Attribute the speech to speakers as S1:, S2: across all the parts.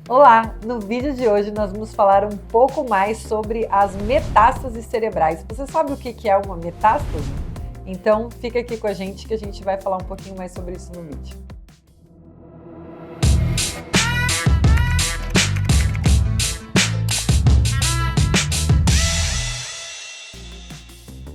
S1: Olá! No vídeo de hoje nós vamos falar um pouco mais sobre as metástases cerebrais. Você sabe o que é uma metástase? Então fica aqui com a gente que a gente vai falar um pouquinho mais sobre isso no vídeo.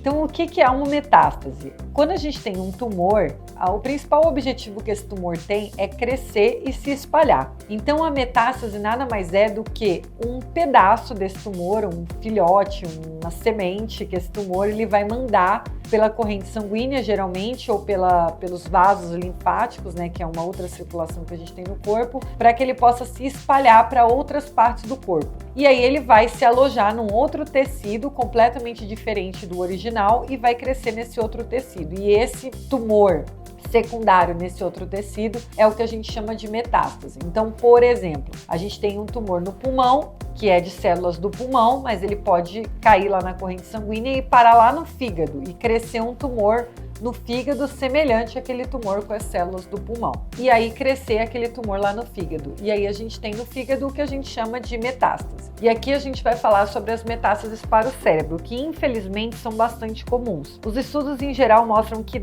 S1: Então, o que é uma metástase? Quando a gente tem um tumor, o principal objetivo que esse tumor tem é crescer e se espalhar. Então, a metástase nada mais é do que um pedaço desse tumor, um filhote, uma semente que esse tumor ele vai mandar pela corrente sanguínea, geralmente, ou pelos vasos linfáticos, né, que é uma outra circulação que a gente tem no corpo, para que ele possa se espalhar para outras partes do corpo. E aí ele vai se alojar num outro tecido completamente diferente do original e vai crescer nesse outro tecido. E esse tumor secundário nesse outro tecido é o que a gente chama de metástase. Então, por exemplo, a gente tem um tumor no pulmão, que é de células do pulmão, mas ele pode cair lá na corrente sanguínea e parar lá no fígado e crescer um tumor no fígado semelhante àquele tumor com as células do pulmão. E aí crescer aquele tumor lá no fígado. E aí a gente tem no fígado o que a gente chama de metástase. E aqui a gente vai falar sobre as metástases para o cérebro, que infelizmente são bastante comuns. Os estudos em geral mostram que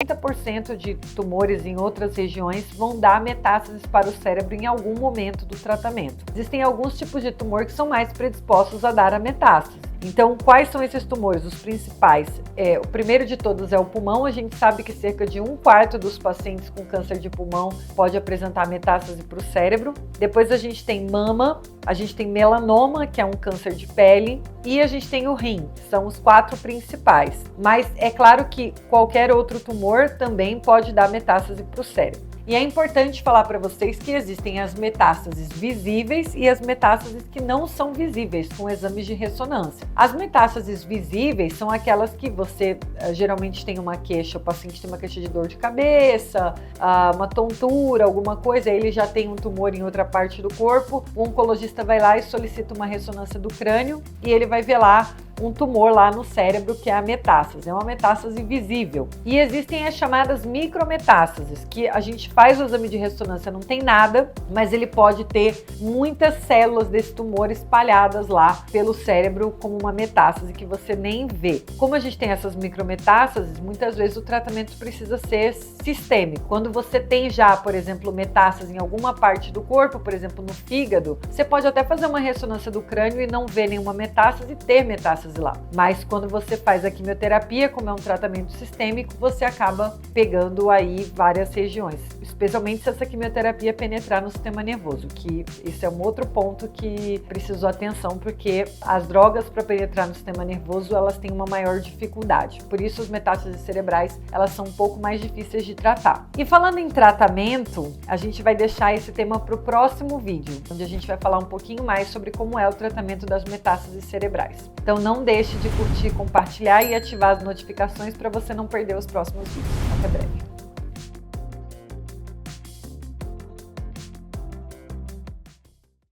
S1: 30% de tumores em outras regiões vão dar metástases para o cérebro em algum momento do tratamento. Existem alguns tipos de tumor que são mais predispostos a dar a metástase. Então, quais são esses tumores? Os principais, o primeiro de todos é o pulmão. A gente sabe que cerca de 1/4 dos pacientes com câncer de pulmão pode apresentar metástase para o cérebro. Depois a gente tem mama, a gente tem melanoma, que é um câncer de pele, e a gente tem o rim, são os 4 principais. Mas é claro que qualquer outro tumor também pode dar metástase para o cérebro. E é importante falar para vocês que existem as metástases visíveis e as metástases que não são visíveis com exames de ressonância. As metástases visíveis são aquelas que você geralmente tem uma queixa, o paciente tem uma queixa de dor de cabeça, uma tontura, alguma coisa, aí ele já tem um tumor em outra parte do corpo, o oncologista vai lá e solicita uma ressonância do crânio e ele vai ver lá um tumor lá no cérebro, que é a metástase. É uma metástase visível. E existem as chamadas micrometástases, que a gente faz o exame de ressonância, não tem nada, mas ele pode ter muitas células desse tumor espalhadas lá pelo cérebro como uma metástase que você nem vê. Como a gente tem essas micrometástases, muitas vezes o tratamento precisa ser sistêmico. Quando você tem já, por exemplo, metástase em alguma parte do corpo, por exemplo, no fígado, você pode até fazer uma ressonância do crânio e não ver nenhuma metástase e ter metástase lá. Mas quando você faz a quimioterapia, como é um tratamento sistêmico, você acaba pegando aí várias regiões, especialmente se essa quimioterapia penetrar no sistema nervoso, que isso é um outro ponto que precisou atenção, porque as drogas para penetrar no sistema nervoso, elas têm uma maior dificuldade. Por isso as metástases cerebrais, elas são um pouco mais difíceis de tratar. E falando em tratamento, a gente vai deixar esse tema para o próximo vídeo, onde a gente vai falar um pouquinho mais sobre como é o tratamento das metástases cerebrais. Então não deixe de curtir, compartilhar e ativar as notificações para você não perder os próximos vídeos. Até breve!